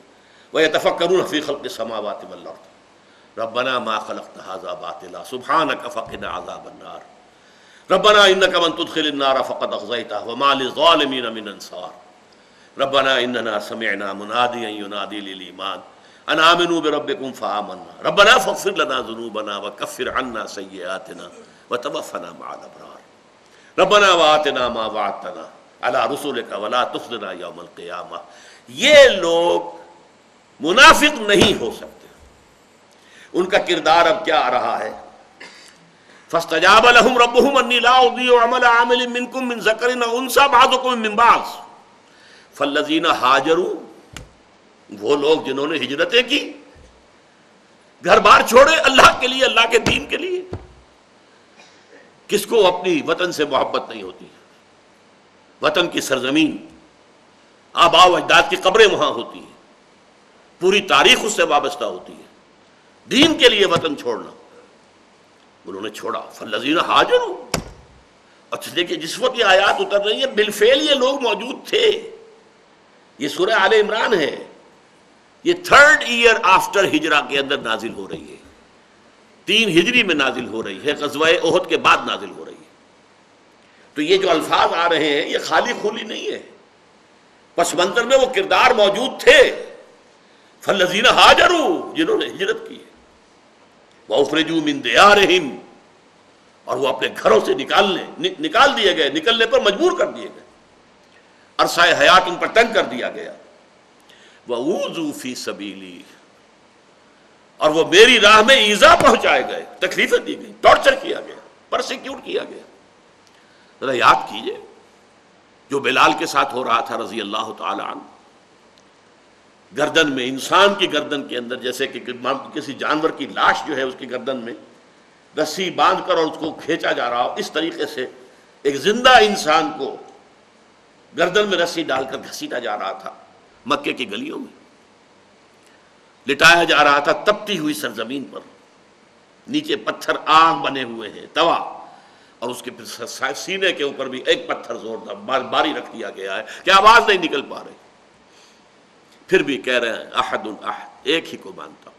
ویتفکرون فی خلق السماوات والارض ربنا ما خلقت ھذا باطلا سبحانک فقنا عذاب النار ربنا انک من تدخل النار فقد اخزیتہ وما للظالمین من انصار ربنا اننا سمعنا منادیا ینادی للایمان ان آمنوا بربکم فآمنا ربنا فاغفر لنا ذنوبنا وکفر عنا سیئاتنا وتوفنا مع الابرار ربنا وآتنا ما وعدتنا علی رسلک ولا تخزنا یوم القیامہ. یہ لوگ منافق نہیں ہو سکتے. ان کا کردار اب کیا آ رہا ہے؟ فاستجاب لهم ربهم انی لا اضیع عمل عامل منکم من ذکر او انثی بعضکم من بعض فالذین ہاجروا، وہ لوگ جنہوں نے ہجرتیں کی، گھر بار چھوڑے اللہ کے لیے، اللہ کے دین کے لیے. کس کو اپنی وطن سے محبت نہیں ہوتی؟ وطن کی سرزمین، آباء و اجداد کی قبریں وہاں ہوتی ہیں، پوری تاریخ اس سے وابستہ ہوتی ہے. دین کے لیے وطن چھوڑنا انہوں نے چھوڑا. فالذین ہاجروا. اچھا دیکھیے، جس وقت یہ آیات اتر رہی ہیں بالفعل یہ لوگ موجود تھے. یہ سورہ آل عمران ہے، یہ 3rd ایئر آفٹر ہجرہ کے اندر نازل ہو رہی ہے. 3 ہجری میں نازل ہو رہی ہے، غزوہ احد کے بعد نازل ہو رہی ہے. تو یہ جو الفاظ آ رہے ہیں یہ خالی خولی نہیں ہے، پس منظر میں وہ کردار موجود تھے. فالذین ہاجروا، جنہوں نے ہجرت کی. وَأُخْرِجُوا مِن دِيَارِهِمْ، اور وہ اپنے گھروں سے نکال دیے گئے، نکلنے پر مجبور کر دیے گئے، عرصہ حیات ان پر تنگ کر دیا گیا. وَأُوذُوا فِي سَبِيلِي، اور وہ میری راہ میں ایذا پہنچائے گئے، تکلیفیں دی گئی، ٹارچر کیا گیا، پرسیکیوٹ کیا گیا. ذرا یاد کیجئے جو بلال کے ساتھ ہو رہا تھا رضی اللہ تعالی عنہ. گردن میں، انسان کی گردن کے اندر، جیسے کہ کسی جانور کی لاش جو ہے اس کی گردن میں رسی باندھ کر اور اس کو کھینچا جا رہا ہو، اس طریقے سے ایک زندہ انسان کو گردن میں رسی ڈال کر گھسیٹا جا رہا تھا. مکے کی گلیوں میں لٹایا جا رہا تھا، تپتی ہوئی سرزمین پر، نیچے پتھر آگ بنے ہوئے ہیں، توا، اور اس کے سینے کے اوپر بھی ایک پتھر زوردار باری رکھ دیا گیا ہے کہ آواز نہیں نکل پا رہی. پھر بھی کہہ رہے ہیں احد احد، ایک ہی کو مانتا ہوں،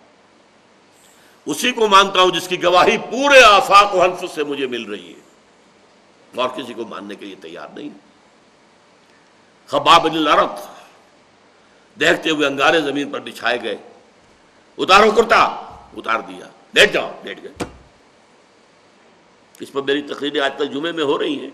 اسی کو مانتا ہوں جس کی گواہی پورے آفاق و انفس سے مجھے مل رہی ہے، اور کسی کو ماننے کے لیے تیار نہیں. خباب بن الارت دیکھتے ہوئے انگارے زمین پر بچھائے گئے. اتارو کرتا، اتار دیا. لیٹ جاؤ، لیٹ گئے. اس پر میری تقریریں آج کل جمعے میں ہو رہی ہیں.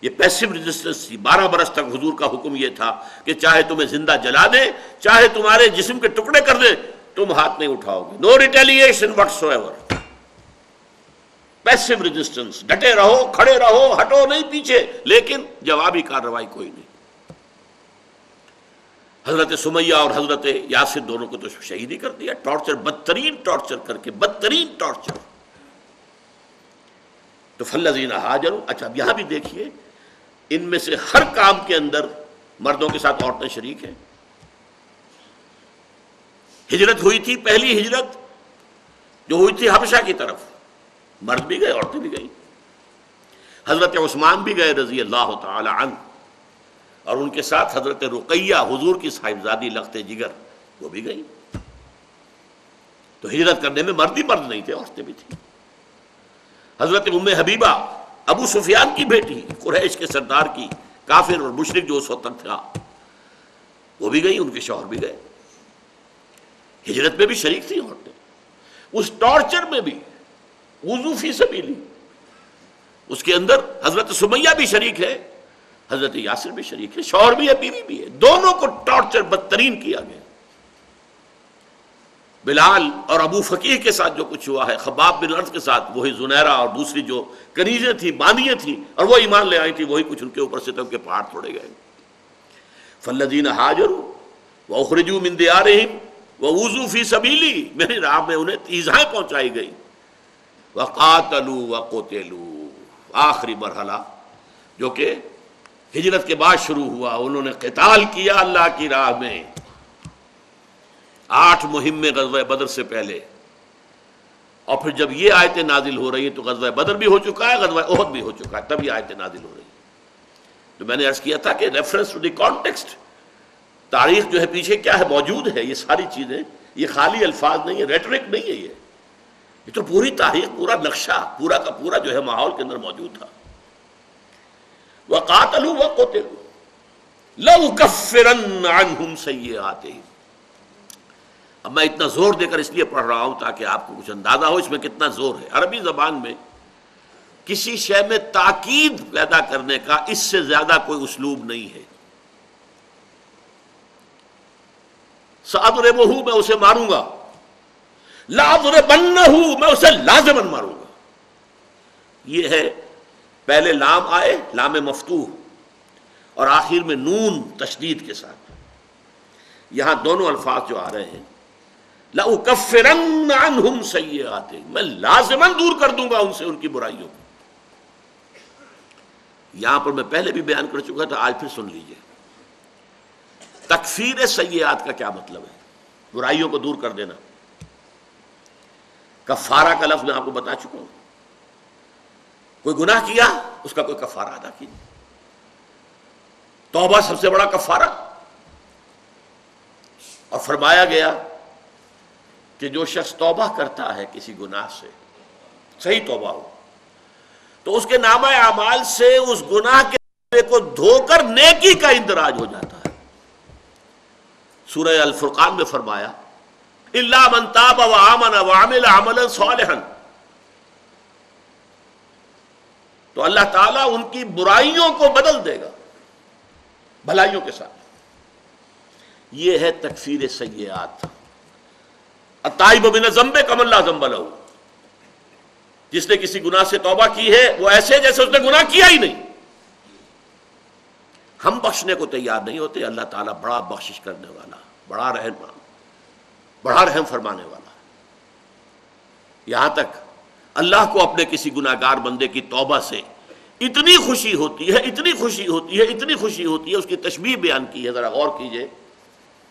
یہ پیسو ریزسٹنس تھی. 12 برس تک حضور کا حکم یہ تھا کہ چاہے تمہیں زندہ جلا دے، چاہے تمہارے جسم کے ٹکڑے کر دے، تم ہاتھ نہیں اٹھاؤ گے. No retaliation whatsoever. Passive resistance, ڈٹے رہو، کھڑے رہو، ہٹو نہیں پیچھے، لیکن جوابی کارروائی کوئی نہیں. حضرت سمیہ اور حضرت یاسر دونوں کو تو شہید ہی کر دیا، ٹارچر، بدترین ٹارچر کر کے، بدترین ٹارچر. تو فالذین ہاجروا. اچھا اب یہاں بھی دیکھیے، ان میں سے ہر کام کے اندر مردوں کے ساتھ عورتیں شریک ہیں. ہجرت ہوئی تھی، پہلی ہجرت جو ہوئی تھی حبشہ کی طرف، مرد بھی گئے، عورتیں بھی گئیں. حضرت عثمان بھی گئے رضی اللہ تعالی عنہ، اور ان کے ساتھ حضرت رقیہ حضور کی صاحبزادی لخت جگر وہ بھی گئی. تو ہجرت کرنے میں مرد ہی مرد نہیں تھے، عورتیں بھی تھیں. حضرت ام حبیبہ ابو سفیان کی بیٹی، قریش کے سردار کی، کافر اور مشرک جو اس وقت تک تھا، وہ بھی گئی، ان کے شوہر بھی گئے. ہجرت میں بھی شریک تھی عورتیں. اس ٹارچر میں بھی وضو فی سبیلی، اس کے اندر حضرت سمیہ بھی شریک ہے، حضرت یاسر بھی شریک ہے، شوہر بھی ہے، بیوی بھی ہے. دونوں کو ٹارچر بدترین کیا گیا. بلال اور ابو فقیہ کے ساتھ جو کچھ ہوا ہے، خباب بن الارض کے ساتھ، وہی زنیرہ اور دوسری جو کنیزیں تھیں، باندیاں تھیں، اور وہ ایمان لے آئی تھی، وہی کچھ ان کے اوپر سے تو ان کے پہاڑ پھوڑے گئے. فالذین ہاجروا واخرجوا من دیارہم ووذوا فی سبیلی، میری راہ میں انہیں ایذائیں پہنچائی گئی. وقاتلوا وقتلوا، آخری مرحلہ جو کہ ہجرت کے بعد شروع ہوا، انہوں نے قتال کیا اللہ کی راہ میں. 8 مہم میں غزوہ بدر سے پہلے، اور پھر جب یہ آیتیں نازل ہو رہی ہیں تو غزوہ بدر بھی ہو چکا ہے، غزوہ احد بھی ہو چکا ہے، تب یہ آیتیں نازل ہو رہی ہیں. تو میں نے عرض کیا تھا کہ ریفرنس ٹو دی کانٹیکسٹ، تاریخ جو ہے پیچھے کیا ہے موجود ہے. یہ ساری چیزیں، یہ خالی الفاظ نہیں ہے، ریٹرک نہیں ہے، یہ تو پوری تاریخ، پورا نقشہ، پورا کا پورا جو ہے ماحول کے اندر موجود تھا. وَقَاتَلُوا وَقُتِلُوا لَأُكَفِّرَنَّ عَنْهُمْ سَيِّئَاتِهِمْ. اب میں اتنا زور دے کر اس لیے پڑھ رہا ہوں تاکہ آپ کو کچھ اندازہ ہو اس میں کتنا زور ہے. عربی زبان میں کسی شے میں تاکید پیدا کرنے کا اس سے زیادہ کوئی اسلوب نہیں ہے. سأضربہ، میں اسے ماروں گا، لأضربنہ، میں اسے لازماً ماروں گا. یہ ہے پہلے لام آئے، لام مفتوح، اور آخر میں نون تشدید کے ساتھ. یہاں دونوں الفاظ جو آ رہے ہیں، لأکفرن عنہم سیئاتہم، میں لازماً دور کر دوں گا ان سے ان کی برائیوں کو. یہاں پر میں پہلے بھی بیان کر چکا تھا، آج پھر سن لیجئے. تکفیر سیئات کا کیا مطلب ہے؟ برائیوں کو دور کر دینا. کفارہ کا لفظ میں آپ کو بتا چکا ہوں. کوئی گناہ کیا، اس کا کوئی کفارہ ادا کیجیے. توبہ سب سے بڑا کفارہ، اور فرمایا گیا کہ جو شخص توبہ کرتا ہے کسی گناہ سے، صحیح توبہ ہو، تو اس کے نامہ اعمال سے اس گناہ کے کو دھو کر نیکی کا اندراج ہو جاتا ہے. سورہ الفرقان میں فرمایا الا من تاب وآمن وعمل عملا صالحا، تو اللہ تعالیٰ ان کی برائیوں کو بدل دے گا بھلائیوں کے ساتھ. یہ ہے تکفیر سیئات. التائب من الذنب کمن لا ذنب لہ، جس نے کسی گناہ سے توبہ کی ہے وہ ایسے جیسے اس نے گناہ کیا ہی نہیں. ہم بخشنے کو تیار نہیں ہوتے، اللہ تعالیٰ بڑا بخشش کرنے والا، بڑا رحم فرمانے والا. یہاں تک اللہ کو اپنے کسی گناہگار بندے کی توبہ سے اتنی خوشی ہوتی ہے، اتنی خوشی ہوتی ہے، اتنی خوشی ہوتی ہے. اس کی تشبیہ بیان کی ہے، ذرا غور کیجئے.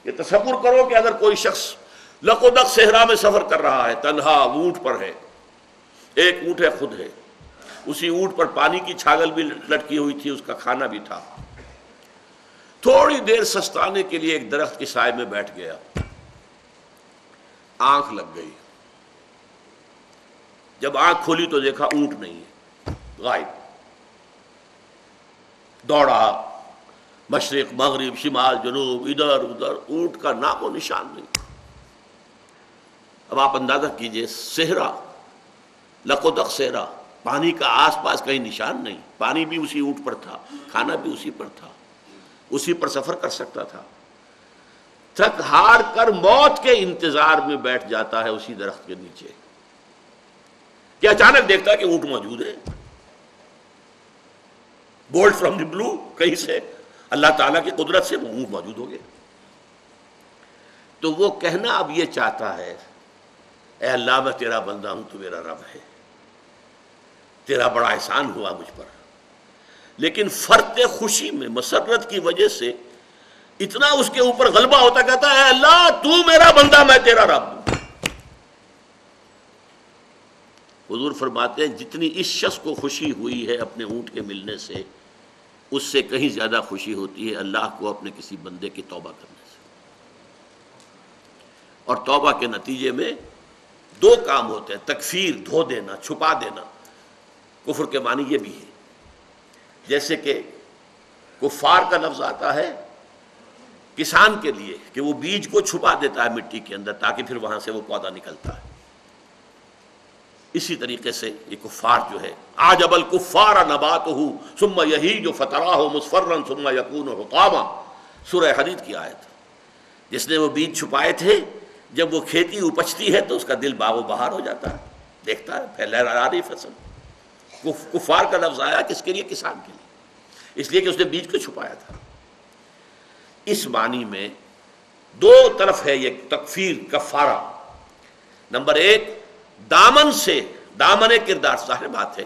یہ تصور کرو کہ اگر کوئی شخص لقودق صحرا میں سفر کر رہا ہے، تنہا اونٹ پر ہے، ایک اونٹ ہے خود ہے، اسی اونٹ پر پانی کی چھاگل بھی لٹکی ہوئی تھی، اس کا کھانا بھی تھا. تھوڑی دیر سستانے کے لیے ایک درخت کی سائے میں بیٹھ گیا، آنکھ لگ گئی. جب آنکھ کھولی تو دیکھا اونٹ نہیں ہے، غائب. دوڑا مشرق مغرب شمال جنوب ادھر ادھر، اونٹ کا نام و نشان نہیں. اب آپ اندازہ کیجئے، صحرا، لقودق صحرا، پانی کا آس پاس کہیں نشان نہیں. پانی بھی اسی اونٹ پر تھا، کھانا بھی اسی پر تھا، اسی پر سفر کر سکتا تھا. تھک ہار کر موت کے انتظار میں بیٹھ جاتا ہے اسی درخت کے نیچے کہ اچانک دیکھتا ہے کہ اونٹ موجود ہے. بولٹ فرام دی بلو، کہیں سے اللہ تعالیٰ کی قدرت سے وہ اونٹ موجود ہو گئے. تو وہ کہنا اب یہ چاہتا ہے، اے اللہ میں تیرا بندہ ہوں، تو میرا رب ہے، تیرا بڑا احسان ہوا مجھ پر. لیکن فرط خوشی میں مسرت کی وجہ سے اتنا اس کے اوپر غلبہ ہوتا، کہتا ہے اے اللہ تو میرا بندہ، میں تیرا رب ہوں. حضور فرماتے ہیں جتنی اس شخص کو خوشی ہوئی ہے اپنے اونٹ کے ملنے سے، اس سے کہیں زیادہ خوشی ہوتی ہے اللہ کو اپنے کسی بندے کی توبہ کرنے سے۔ اور توبہ کے نتیجے میں دو کام ہوتے ہیں، تکفیر، دھو دینا، چھپا دینا۔ کفر کے معنی یہ بھی ہے، جیسے کہ کفار کا لفظ آتا ہے کسان کے لیے کہ وہ بیج کو چھپا دیتا ہے مٹی کے اندر تاکہ پھر وہاں سے وہ پودا نکلتا ہے، اسی طریقے سے یہ کفار جو ہے عجب الکفار نباتہ ثم یہیج فتراہ مصفرا ثم یکون حطاما، سورہ حدید کی آیت۔ جس نے وہ بیج چھپائے تھے، جب وہ کھیتی اپجتی ہے تو اس کا دل باغ و بہار ہو جاتا ہے، دیکھتا ہے لہرا رہی فصل۔ کفار کا لفظ آیا کس کے لیے؟ کسان کے لیے، اس لیے کہ اس نے بیج کو چھپایا تھا۔ اس معنی میں دو طرف ہے یہ تکفیر، کفارہ۔ نمبر ایک، دامن سے، دامن کردار، ظاہر بات ہے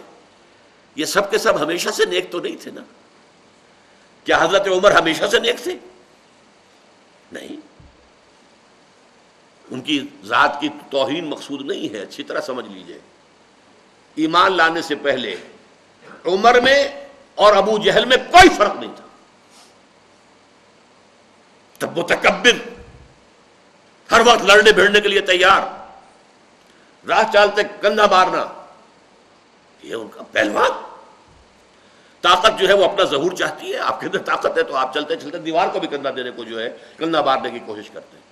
یہ سب کے سب ہمیشہ سے نیک تو نہیں تھے نا۔ کیا حضرت عمر ہمیشہ سے نیک تھے؟ نہیں، ان کی ذات کی توہین مقصود نہیں ہے، اچھی طرح سمجھ لیجئے۔ ایمان لانے سے پہلے عمر میں اور ابو جہل میں کوئی فرق نہیں تھا۔ تب متکبر، ہر وقت لڑنے بھیڑنے کے لیے تیار، راہ چالتے کندھا مارنا، یہ ان کا پہلوان۔ طاقت جو ہے وہ اپنا ظہور چاہتی ہے، آپ کے اندر طاقت ہے تو آپ چلتے چلتے دیوار کو بھی کندھا دینے کو جو ہے کندھا مارنے کی کوشش کرتے ہیں۔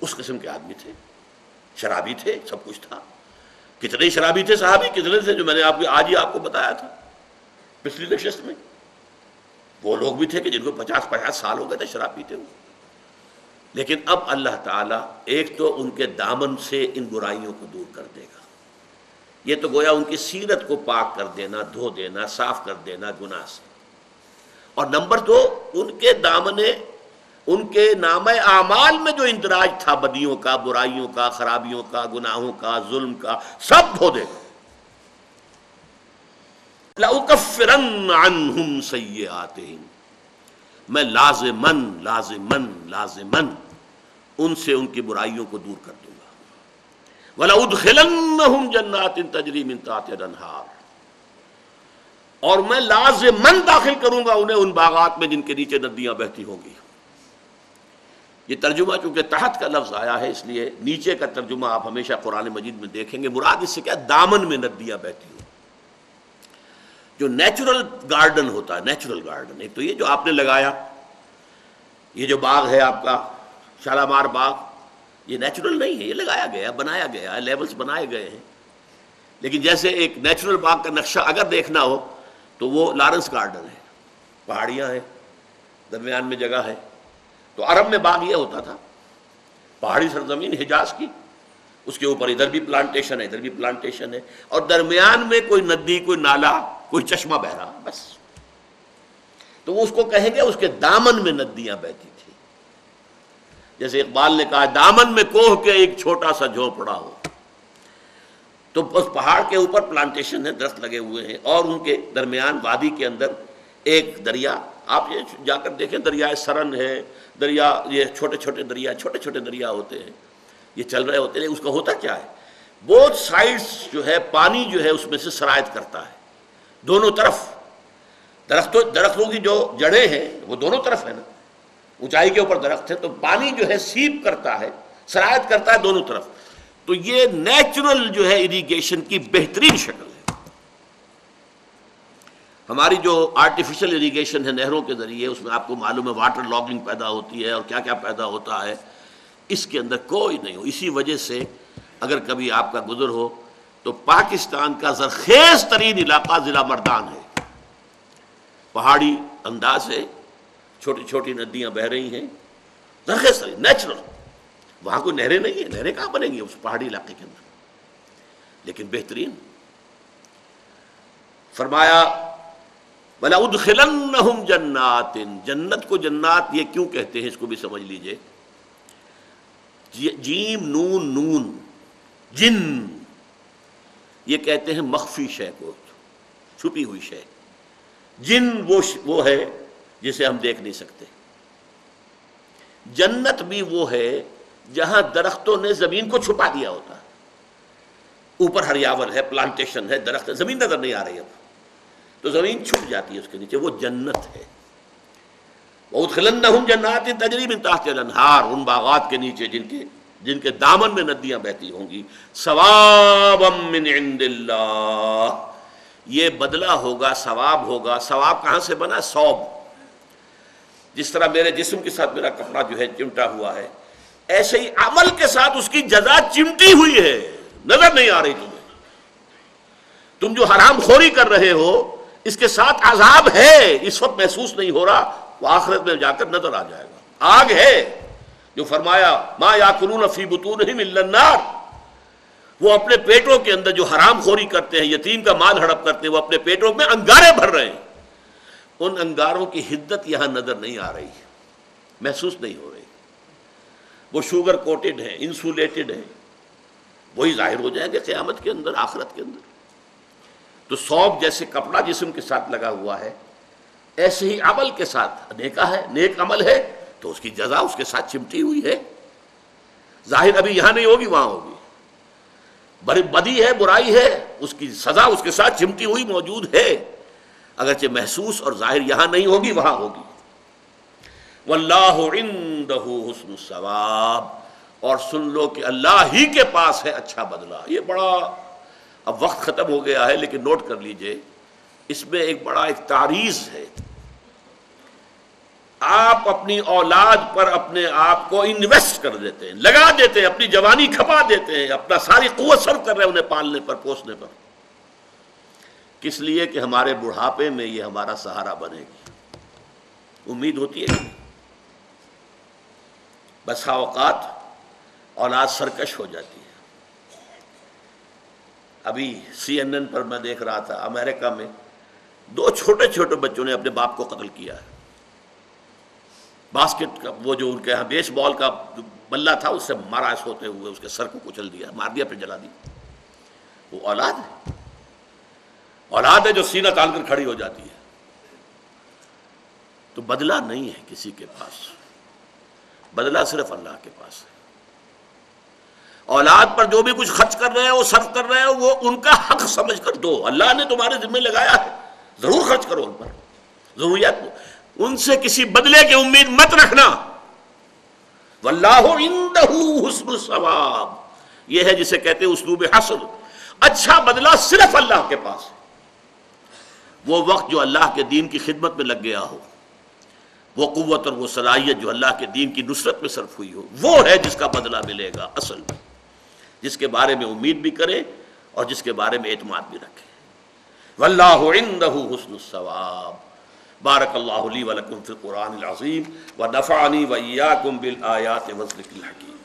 اس قسم کے آدمی تھے، شرابی تھے، سب کچھ تھا۔ کتنے شرابی تھے صحابی، کتنے تھے جو میں نے آج ہی آپ کو بتایا تھا پچھلی نشست میں۔ وہ لوگ بھی تھے کہ جن کو 50 سال ہو گئے تھے شراب پیتے ہوئے۔ لیکن اب اللہ تعالیٰ ایک تو ان کے دامن سے ان برائیوں کو دور کر دے گا، یہ تو گویا ان کی سیرت کو پاک کر دینا، دھو دینا، صاف کر دینا گناہ سے۔ اور نمبر دو، ان کے دامنے، ان کے نامہ اعمال میں جو اندراج تھا بدیوں کا، برائیوں کا، خرابیوں کا، گناہوں کا، ظلم کا، سب دھو دے گا۔ لَأُكَفِّرَنَّ عَنْهُمْ سَيِّئَاتِهِمْ، میں لازماً ان سے ان کی برائیوں کو دور کر دوں گا۔ وَلَأُدْخِلَنَّهُمْ جَنَّاتٍ تَجْرِي مِن تَحْتِهَا الْأَنْهَارُ، اور میں لازماً داخل کروں گا انہیں ان باغات میں جن کے نیچے ندیاں بہتی ہوں گی۔ یہ ترجمہ چونکہ تحت کا لفظ آیا ہے اس لیے نیچے کا ترجمہ آپ ہمیشہ قرآن مجید میں دیکھیں گے، مراد اس سے کیا؟ دامن میں ندیاں بہتی ہوں۔ جو نیچرل گارڈن ہوتا ہے، نیچرل گارڈن، ایک تو یہ جو آپ نے لگایا، یہ جو باغ ہے آپ کا شالامار باغ، یہ نیچرل نہیں ہے، یہ لگایا گیا، بنایا گیا ہے، لیولز بنائے گئے ہیں۔ لیکن جیسے ایک نیچرل باغ کا نقشہ اگر دیکھنا ہو تو وہ لارنس گارڈن ہے، پہاڑیاں ہیں، درمیان میں جگہ ہے۔ تو عرب میں باغ یہ ہوتا تھا، پہاڑی سرزمین حجاز کی، اس کے اوپر ادھر بھی پلانٹیشن ہے، ادھر بھی پلانٹیشن ہے، اور درمیان میں کوئی ندی، کوئی نالا، کوئی چشمہ بہ رہا، بس۔ تو وہ اس کو کہیں گے اس کے دامن میں ندیاں بہتی تھی۔ جیسے اقبال نے کہا دامن میں کوہ کے ایک چھوٹا سا جھونپڑا ہو، تو اس پہاڑ کے اوپر پلانٹیشن ہے، درخت لگے ہوئے ہیں، اور ان کے درمیان وادی کے اندر ایک دریا، آپ یہ جا کر دیکھیں، دریائے سرن ہے، دریا، یہ چھوٹے چھوٹے دریا ہوتے ہیں، یہ چل رہے ہوتے ہیں۔ اس کا ہوتا کیا ہے؟ بوتھ سائڈز جو ہے پانی جو ہے اس میں سے سرایت کرتا ہے، دونوں طرف۔ درختوں کی جو جڑیں ہیں وہ دونوں طرف ہے نا، اونچائی کے اوپر درخت ہے، تو پانی جو ہے سیپ کرتا ہے، سرایت کرتا ہے دونوں طرف۔ تو یہ نیچرل جو ہے اریگیشن کی بہترین شکل ہے۔ ہماری جو آرٹیفیشل اریگیشن ہے نہروں کے ذریعے، اس میں آپ کو معلوم ہے واٹر لاگنگ پیدا ہوتی ہے اور کیا کیا پیدا ہوتا ہے، اس کے اندر کوئی نہیں ہو۔ اسی وجہ سے اگر کبھی آپ کا گزر ہو تو پاکستان کا زرخیز ترین علاقہ ضلع مردان ہے، پہاڑی انداز ہے، چھوٹی چھوٹی ندیاں بہہ رہی ہیں، زرخیز ترین، نیچرل۔ وہاں کوئی نہریں نہیں ہیں، نہریں کہاں بنیں گی اس پہاڑی علاقے کے اندر، لیکن بہترین۔ فرمایا وَلَأُدْخِلَنَّهُمْ جَنَّاتٍ، جنت کو جنات یہ کیوں کہتے ہیں اس کو بھی سمجھ لیجئے۔ جیم نون نون، جن، یہ کہتے ہیں مخفی شے کو، چھپی ہوئی شے۔ جن وہ ہے جسے ہم دیکھ نہیں سکتے۔ جنت بھی وہ ہے جہاں درختوں نے زمین کو چھپا دیا ہوتا ہے، اوپر ہریاول ہے، پلانٹیشن ہے، درخت ہے، زمین نظر نہیں آ رہی اب، تو زمین چھپ جاتی ہے اس کے نیچے، وہ جنت ہے۔ وَأُدْخِلَنَّهُمْ جَنَّاتٍ تَجْرِي مِن تَحْتِهَا الْأَنْهَارُ، ان باغات کے نیچے جن کے دامن میں ندیاں بہتی ہوں گی، ثوابا من عند اللہ، یہ بدلہ ہوگا، ثواب ہوگا۔ ثواب کہاں سے بنا؟ ثوب، جس طرح میرے جسم کے ساتھ میرا کپڑا جو ہے چمٹا ہوا ہے، ایسے ہی عمل کے ساتھ اس کی جزا چمٹی ہوئی ہے، نظر نہیں آ رہی تمہیں۔ تم جو حرام خوری کر رہے ہو اس کے ساتھ عذاب ہے، اس وقت محسوس نہیں ہو رہا، وہ آخرت میں جا کر نظر آ جائے گا۔ آگ ہے، جو فرمایا ما یاکلون فی بطونہم الا النار، وہ اپنے پیٹوں کے اندر جو حرام خوری کرتے ہیں، یتیم کا مال ہڑپ کرتے ہیں، وہ اپنے پیٹوں میں انگارے بھر رہے ہیں۔ ان انگاروں کی حدت یہاں نظر نہیں آ رہی، محسوس نہیں ہو رہی، وہ شوگر کوٹڈ ہیں، انسولیٹڈ ہیں، وہی ظاہر ہو جائیں گے قیامت کے اندر، آخرت کے اندر۔ تو ثوب جیسے کپڑا جسم کے ساتھ لگا ہوا ہے، ایسے ہی عمل کے ساتھ نیکا ہے، نیک عمل ہے تو اس کی جزا اس کے ساتھ چمٹی ہوئی ہے، ظاہر ابھی یہاں نہیں ہوگی، وہاں ہوگی۔ بڑی بدی ہے، برائی ہے، اس کی سزا اس کے ساتھ چمٹی ہوئی موجود ہے، اگرچہ محسوس اور ظاہر یہاں نہیں ہوگی، وہاں ہوگی۔ واللہ عندہ حسن الثواب، اور سن لو کہ اللہ ہی کے پاس ہے اچھا بدلہ۔ یہ بڑا، اب وقت ختم ہو گیا ہے لیکن نوٹ کر لیجئے، اس میں ایک تعریض ہے۔ آپ اپنی اولاد پر اپنے آپ کو انویسٹ کر دیتے ہیں، لگا دیتے ہیں، اپنی جوانی کھپا دیتے ہیں، اپنا ساری قوت صرف کر رہے ہیں انہیں پالنے پر، پوسنے پر، کس لیے کہ ہمارے بڑھاپے میں یہ ہمارا سہارا بنے گی۔ امید ہوتی ہے کہ بسا اوقات اولاد سرکش ہو جاتی ہے۔ ابھی CNN پر میں دیکھ رہا تھا، امریکہ میں 2 چھوٹے چھوٹے بچوں نے اپنے باپ کو قتل کیا ہے۔ باسکٹ کا وہ جو ان کے یہاں بیس بال کا بلہ تھا، اس سے مارا اس ہوتے ہوئے، اس کے سر کو کچل دیا، مار دیا، پھر جلا دیا۔ وہ اولاد ہے، اولاد ہے جو سینہ تان کر کھڑی ہو جاتی ہے۔ تو بدلہ نہیں ہے کسی کے پاس، بدلہ صرف اللہ کے پاس ہے۔ اولاد پر جو بھی کچھ خرچ کر رہے ہیں، وہ صرف کر رہے ہیں، وہ ان کا حق سمجھ کر دو، اللہ نے تمہارے ذمہ لگایا ہے، ضرور خرچ کرو ان پر، ضروریات کو، ان سے کسی بدلے کی امید مت رکھنا۔ واللہ عندہ حسن الثواب، یہ ہے جسے کہتے ہیں اسلوب حصر، اچھا بدلہ صرف اللہ کے پاس ہے۔ وہ وقت جو اللہ کے دین کی خدمت میں لگ گیا ہو، وہ قوت اور وہ صلاحیت جو اللہ کے دین کی نصرت میں صرف ہوئی ہو، وہ ہے جس کا بدلہ ملے گا اصل میں، جس کے بارے میں امید بھی کرے اور جس کے بارے میں اعتماد بھی رکھے۔ واللہ عندہ حسن الثواب۔ بارک اللہ لی ولکم فی القرآن العظیم ونفعنی وإیاکم بالآیات والذکر الحکیم۔